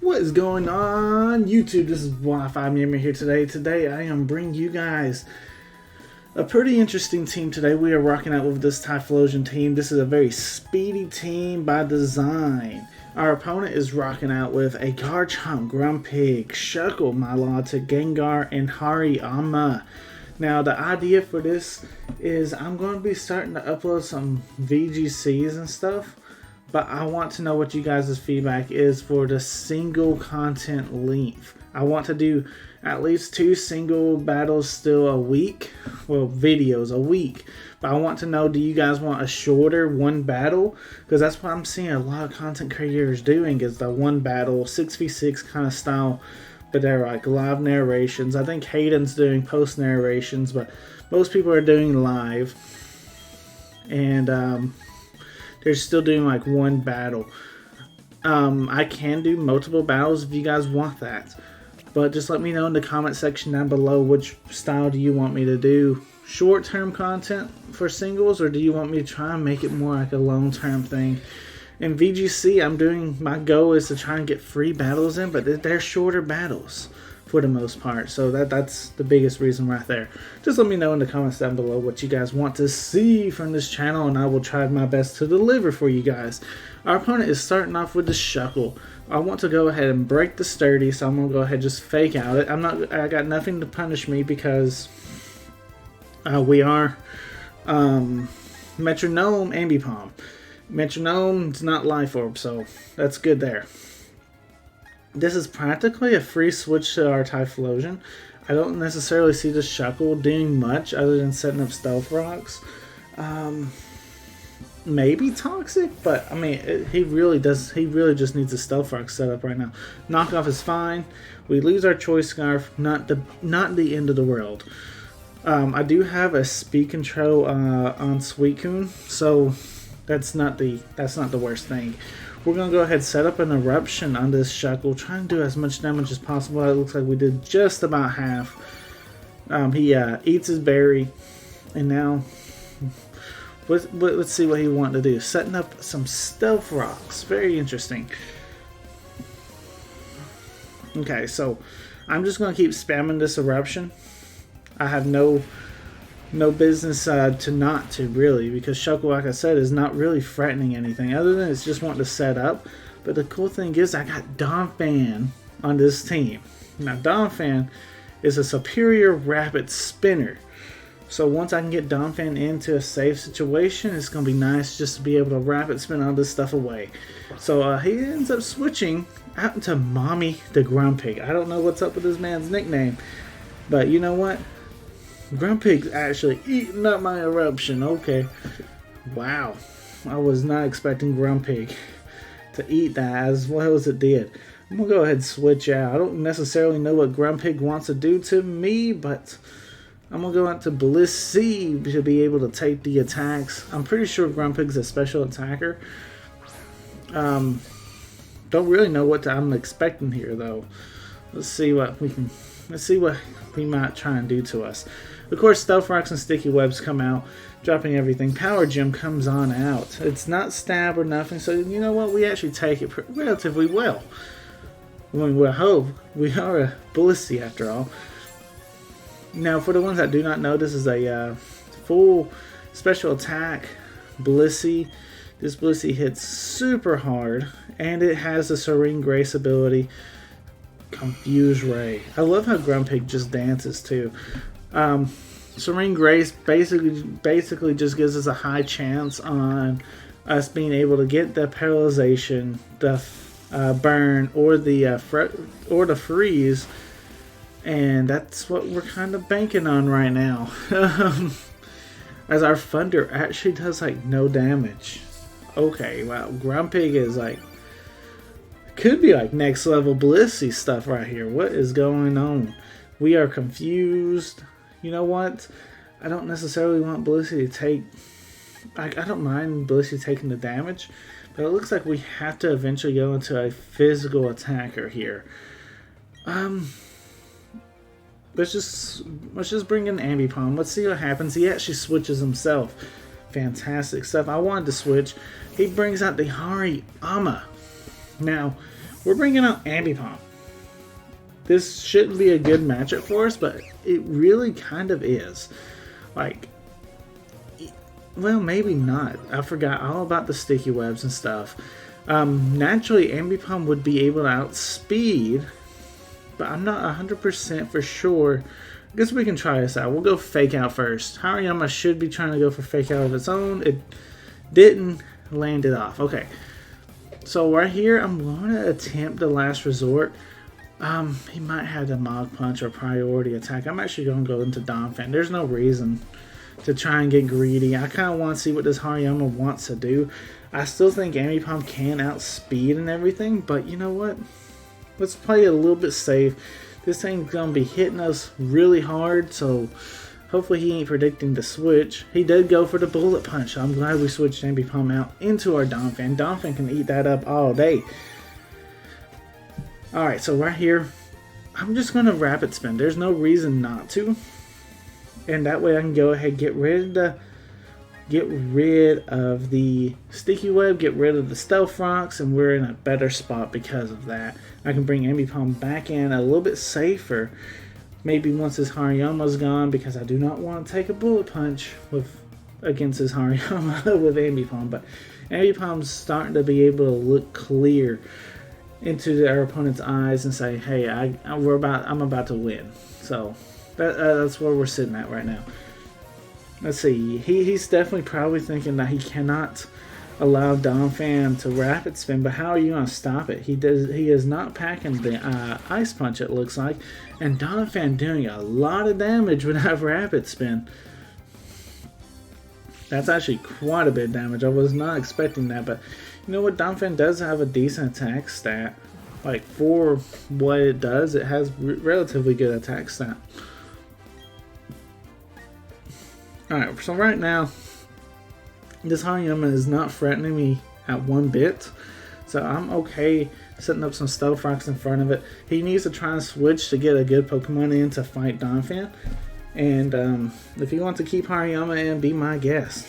What is going on YouTube? This is Wi-Fi Memory here today. Today I am bringing you guys a pretty interesting team today. We are rocking out with this Typhlosion team. This is a very speedy team by design. Our opponent is rocking out with a Garchomp, Grumpig, Shuckle, Milotic, Gengar, and Hariyama. Now the idea for this is I'm going to be starting to upload some VGCs and stuff. But I want to know what you guys' feedback is for the single content length. I want to do at least 2 single battles still a week. Well, videos a week. But I want to know, do you guys want a shorter one battle? Because that's what I'm seeing a lot of content creators doing, is the one battle, 6v6 kind of style. But they're like live narrations. I think Hayden's doing post narrations, but most people are doing live. And they're still doing like one battle. I can do multiple battles if you guys want that. But just let me know in the comment section down below which style do you want me to do. Short-term content for singles, or do you want me to try and make it more like a long-term thing? In VGC, my goal is to try and get free battles in, but they're shorter battles for the most part. So that's the biggest reason right there. Just let me know in the comments down below what you guys want to see from this channel, and I will try my best to deliver for you guys. Our opponent is starting off with the Shuckle. I want to go ahead and break the Sturdy, so I'm gonna go ahead and just fake out it. I got nothing to punish me because we are Metronome Ambipom. Metronome's not Life Orb, so that's good there. This is practically a free switch to our Typhlosion. I don't necessarily see the Shuckle doing much other than setting up Stealth Rocks. Maybe Toxic, but I mean, he really just needs a Stealth Rock set up right now. Knockoff is fine. We lose our Choice Scarf, not the end of the world. I do have a speed control on Suicune, so that's not the worst thing. We're going to go ahead and set up an Eruption on this Shuckle. Try and do as much damage as possible. It looks like we did just about half. He eats his berry. And now, let's see what he wants to do. Setting up some Stealth Rocks. Very interesting. Okay, so I'm just going to keep spamming this Eruption. I have no business to not to, really, because Shuckle, like I said, is not really threatening anything other than it's just wanting to set up. But the cool thing is I got Donphan on this team. Now Donphan is a superior rapid spinner, so once I can get Donphan into a safe situation, it's gonna be nice just to be able to rapid spin all this stuff away. So he ends up switching out into Mommy the Grumpig. I don't know what's up with this man's nickname, but you know what? Grumpig's actually eating up my Eruption. Okay. Wow. I was not expecting Grumpig to eat that as well as it did. I'm going to go ahead and switch out. I don't necessarily know what Grumpig wants to do to me, but I'm going to go out to Blissey to be able to take the attacks. I'm pretty sure Grumpig's a special attacker. Don't really know what I'm expecting here, though. Let's see what we might try and do to us. Of course, Stealth Rocks and Sticky Webs come out, dropping everything. Power Gem comes on out. It's not stab or nothing, so you know what? We actually take it relatively well. I mean, we hope. We are a Blissey after all. Now, for the ones that do not know, this is a full special attack Blissey. This Blissey hits super hard, and it has the Serene Grace ability. Confuse Ray. I love how Grumpig just dances too. Serene Grace basically just gives us a high chance on us being able to get the paralyzation, the burn, or the freeze, and that's what we're kind of banking on right now. As our Thunder actually does like no damage. Okay, wow, Grumpig is like, could be like next level Blissey stuff right here. What is going on? We are confused. You know what? I don't necessarily want Blissey to take... I don't mind Blissey taking the damage, but it looks like we have to eventually go into a physical attacker here. Let's just bring in Ambipom. Let's see what happens. He actually switches himself. Fantastic stuff. I wanted to switch. He brings out the Hariyama. Now, we're bringing out Ambipom. This shouldn't be a good matchup for us, but it really kind of is. Like, well, maybe not. I forgot all about the sticky webs and stuff. Naturally, Ambipom would be able to outspeed, but I'm not 100% for sure. I guess we can try this out. We'll go Fake Out first. Hariyama should be trying to go for Fake Out of its own. It didn't land it off. Okay. So right here, I'm going to attempt the last resort. He might have the Mog Punch or Priority Attack. I'm actually going to go into Donphan. There's no reason to try and get greedy. I kind of want to see what this Hariyama wants to do. I still think Ambipom can outspeed and everything, but you know what? Let's play it a little bit safe. This thing's going to be hitting us really hard, so hopefully he ain't predicting the switch. He did go for the Bullet Punch. I'm glad we switched Ambipom out into our Donphan. Donphan can eat that up all day. Alright, so right here, I'm just going to Rapid Spin. There's no reason not to. And that way I can go ahead and get rid of the Sticky Web, get rid of the Stealth Rocks, and we're in a better spot because of that. I can bring Ambipom back in a little bit safer. Maybe once his Hariyama's gone, because I do not want to take a Bullet Punch against his Hariyama with Ambipom. But Ambipom's starting to be able to look clear into our opponent's eyes and say, "Hey, I'm about to win." So that's where we're sitting at right now. Let's see. He's definitely probably thinking that he cannot allow Donphan to Rapid Spin, but how are you going to stop it? He is not packing the Ice Punch, it looks like, and Donphan doing a lot of damage without Rapid Spin. That's actually quite a bit of damage. I was not expecting that, but you know what? Donphan does have a decent attack stat. Like, for what it does, it has relatively good attack stat. Alright, so right now, this Hariyama is not threatening me at one bit. So I'm okay setting up some Stealth Rocks in front of it. He needs to try and switch to get a good Pokemon in to fight Donphan. And if you want to keep Hariyama in, be my guest.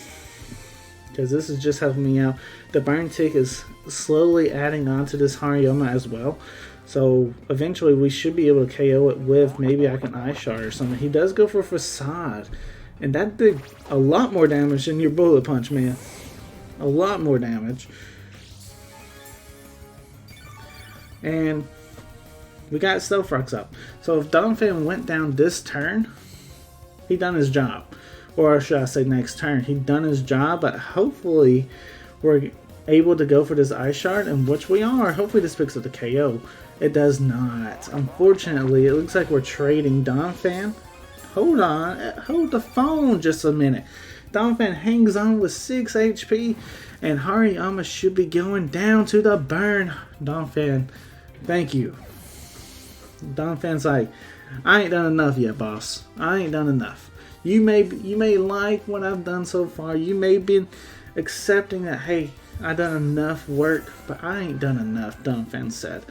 Because this is just helping me out. The Burn Tick is slowly adding on to this Hariyama as well. So eventually we should be able to KO it with maybe like an Ice Shard or something. He does go for Facade. And that did a lot more damage than your Bullet Punch, man. A lot more damage. And we got Stealth Rocks up. So if Donphan went down this turn, he done his job. Or should I say next turn. He done his job, but hopefully we're able to go for this Ice Shard, and which we are. Hopefully this picks up the KO. It does not. Unfortunately, it looks like we're trading Donphan. Hold on, hold the phone just a minute. Donphan hangs on with 6 HP, and Hariyama should be going down to the burn. Donphan, thank you. Donphan's like, I ain't done enough yet, boss. I ain't done enough. You may like what I've done so far. You may be accepting that, hey, I done enough work, but I ain't done enough, Donphan said.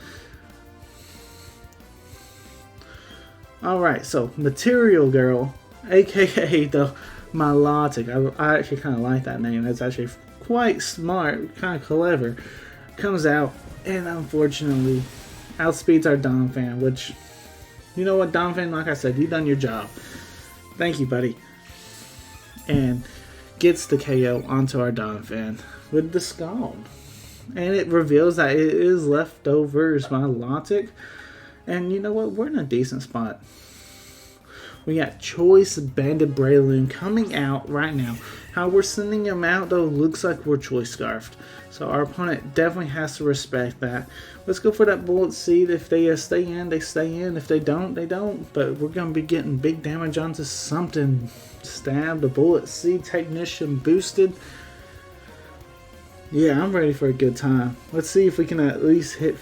Alright, so Material Girl, aka the Milotic, I actually kind of like that name. That's actually quite smart, kind of clever. Comes out and unfortunately outspeeds our Donphan, which, you know what, Donphan, like I said, you done your job. Thank you, buddy. And gets the KO onto our Donphan with the Scald. And it reveals that it is Leftovers Milotic. And you know what? We're in a decent spot. We got Choice Banded Breloom coming out right now. How we're sending him out, though, looks like we're Choice Scarfed. So our opponent definitely has to respect that. Let's go for that Bullet Seed. If they stay in, they stay in. If they don't, they don't. But we're going to be getting big damage onto something. Stab the Bullet Seed Technician boosted. Yeah, I'm ready for a good time. Let's see if we can at least hit...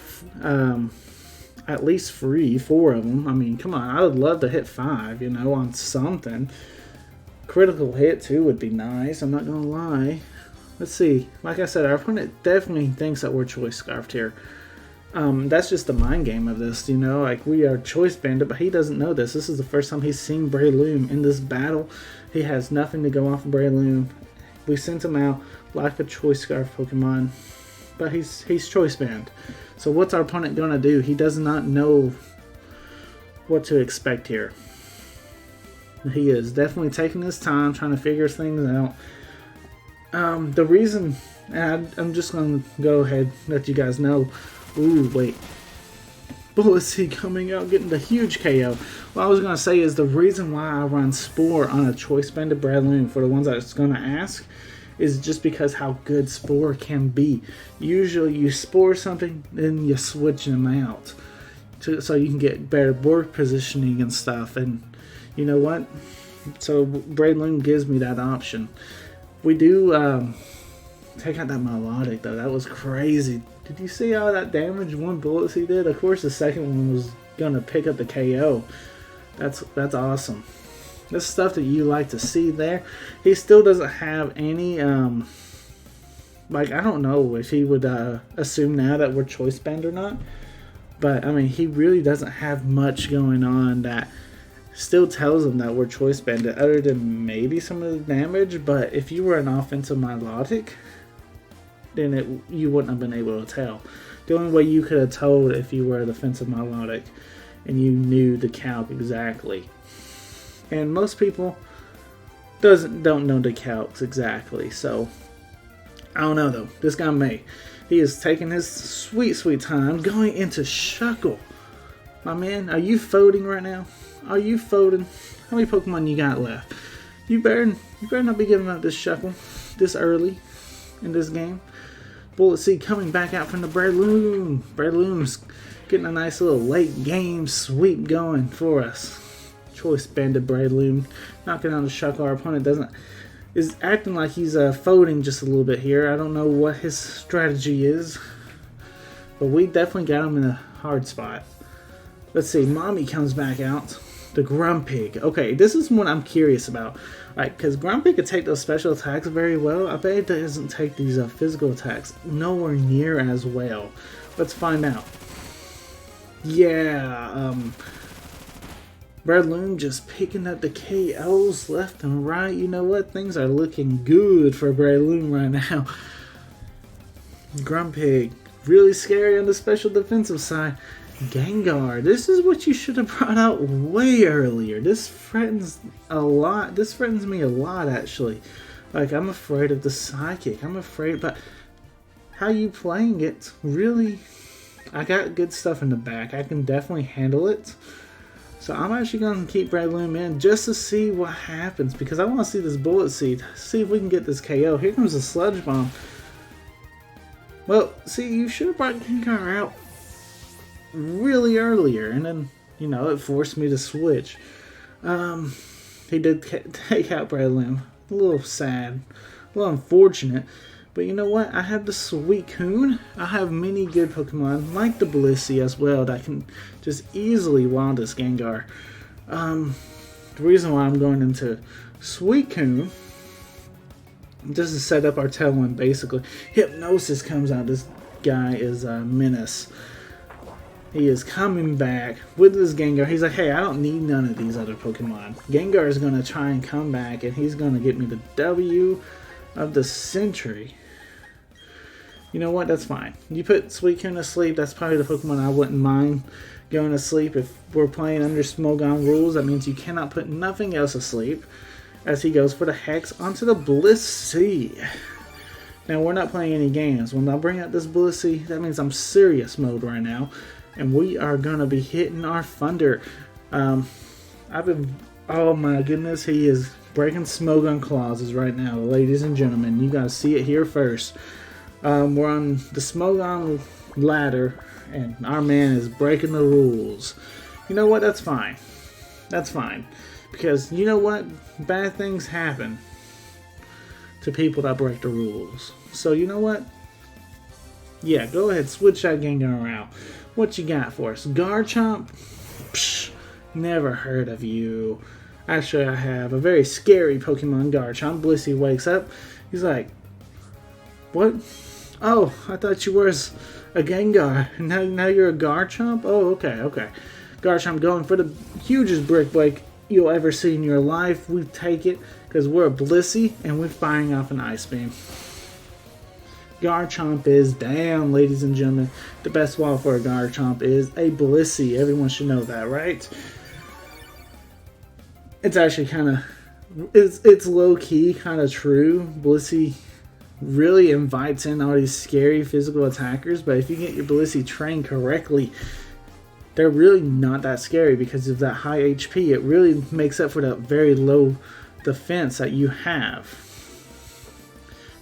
at least 4 of them. I mean, come on, I would love to hit 5, you know, on something. Critical hit, too, would be nice, I'm not gonna lie. Let's see. Like I said, our opponent definitely thinks that we're Choice Scarfed here. That's just the mind game of this, you know, like we are Choice Banded, but he doesn't know this. This is the first time he's seen Breloom in this battle. He has nothing to go off of Breloom. We sent him out like a Choice Scarf Pokemon, but he's Choice Band. So what's our opponent going to do? He does not know what to expect here. He is definitely taking his time, trying to figure things out. The reason, and I'm just going to go ahead and let you guys know. Ooh, wait. Bullet Seed coming out, getting the huge KO. What I was going to say is the reason why I run Spore on a Choice Banded Breloom, for the ones that's going to ask, is just because how good Spore can be. Usually you Spore something, then you switch them out. So you can get better board positioning and stuff. And you know what? So Breloom gives me that option. We do take out that melodic though. That was crazy. Did you see all that damage one Bullet Seed did? Of course the second one was gonna pick up the KO. That's awesome. That's stuff that you like to see there. He still doesn't have any like, I don't know if he would assume now that we're choice banned or not. But I mean, he really doesn't have much going on that still tells him that we're choice banded, other than maybe some of the damage. But if you were an offensive melodic, then you wouldn't have been able to tell. The only way you could have told if you were a defensive melodic and you knew the calc exactly. And most people don't know the calcs exactly. So I don't know though. This guy may. He is taking his sweet time going into Shuckle. My man, are you folding right now? Are you folding? How many Pokemon you got left? You better not be giving up this Shuckle this early in this game. Bullet Seed coming back out from the Breloom. Breloom's getting a nice little late game sweep going for us. Choice Banded Breloom knocking out the Shuckle. Our opponent is acting like he's folding just a little bit here. I don't know what his strategy is, but we definitely got him in a hard spot. Let's see, Mommy comes back out. The Grumpig. Okay, this is what I'm curious about. Like, because Grumpig could take those special attacks very well. I bet it doesn't take these physical attacks nowhere near as well. Let's find out. Yeah, Breloom just picking up the KOs left and right. You know what? Things are looking good for Breloom right now. Grumpig, really scary on the special defensive side. Gengar, this is what you should have brought out way earlier. This threatens a lot. This threatens me a lot, actually. Like, I'm afraid of the Psychic. I'm afraid, but how you playing it, really, I got good stuff in the back. I can definitely handle it. So I'm actually going to keep Breloom in just to see what happens, because I want to see this Bullet Seed. See if we can get this KO. Here comes the Sludge Bomb. Well, see, you should have brought Gengar out really earlier, and then, you know, it forced me to switch. He did take out Breloom. A little sad, a little unfortunate, but you know what? I have the Suicune. I have many good Pokemon like the Blissey as well that can just easily wild this Gengar. The reason why I'm going into Suicune, just to set up our tail one, basically. Hypnosis comes out. This guy is a menace. He is coming back with this Gengar. He's like, hey, I don't need none of these other Pokemon. Gengar is going to try and come back, and he's going to get me the W of the century. You know what? That's fine. You put Suicune to sleep. That's probably the Pokemon I wouldn't mind going to sleep. If we're playing under Smogon rules, that means you cannot put nothing else asleep. As he goes for the Hex onto the Blissey. Now, we're not playing any games. When I bring out this Blissey, that means I'm serious mode right now. And we are going to be hitting our Thunder. Oh my goodness, he is breaking Smogon clauses right now, ladies and gentlemen. You guys see it here first. We're on the Smogon ladder, and our man is breaking the rules. You know what? That's fine. That's fine. Because you know what? Bad things happen to people that break the rules. So you know what? Yeah, go ahead, switch that Gengar out. What you got for us? Garchomp? Psh, never heard of you. Actually, I have a very scary Pokemon, Garchomp. Blissey wakes up. He's like, what? Oh, I thought you were a Gengar. Now you're a Garchomp? Oh, okay. Garchomp going for the hugest brick break you'll ever see in your life. We take it because we're a Blissey and we're firing off an Ice Beam. Garchomp is down, ladies and gentlemen. The best wall for a Garchomp is a Blissey. Everyone should know that, right? It's actually kind of, it's low-key kind of true. Blissey really invites in all these scary physical attackers, but if you get your Blissey trained correctly, they're really not that scary because of that high HP. It really makes up for that very low defense that you have.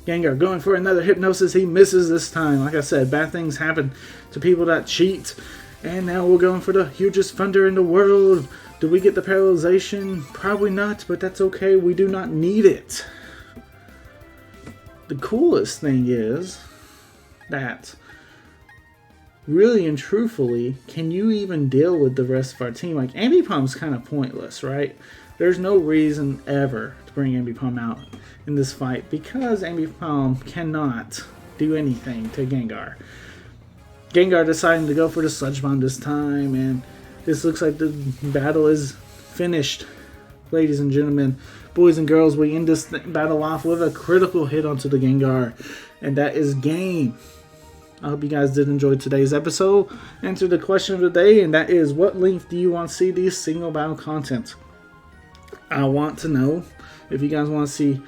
Gengar going for another Hypnosis. He misses this time. Like I said, bad things happen to people that cheat. And now we're going for the hugest thunder in the world. Do we get the paralyzation? Probably not, but that's okay. We do not need it. The coolest thing is that, really and truthfully, can you even deal with the rest of our team? Like, Ambipump's kind of pointless, right? There's no reason ever to bring Ambipom out in this fight because Ambipom cannot do anything to Gengar. Gengar deciding to go for the Sludge Bomb this time, and this looks like the battle is finished. Ladies and gentlemen, boys and girls, we end this battle off with a critical hit onto the Gengar, and that is game. I hope you guys did enjoy today's episode. Answer the question of the day, and that is, what length do you want to see these single battle content? I want to know if you guys want to see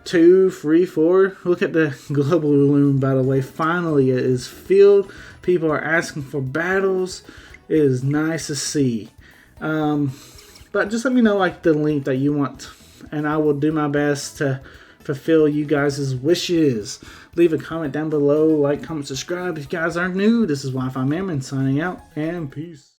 2, 3, 4. Look at the Global Breloom battle way. Finally, it is filled. People are asking for battles. It is nice to see. But just let me know like the link that you want, and I will do my best to fulfill you guys' wishes. Leave a comment down below, like, comment, subscribe if you guys are new. This is Wi-Fi Mammon signing out, and peace.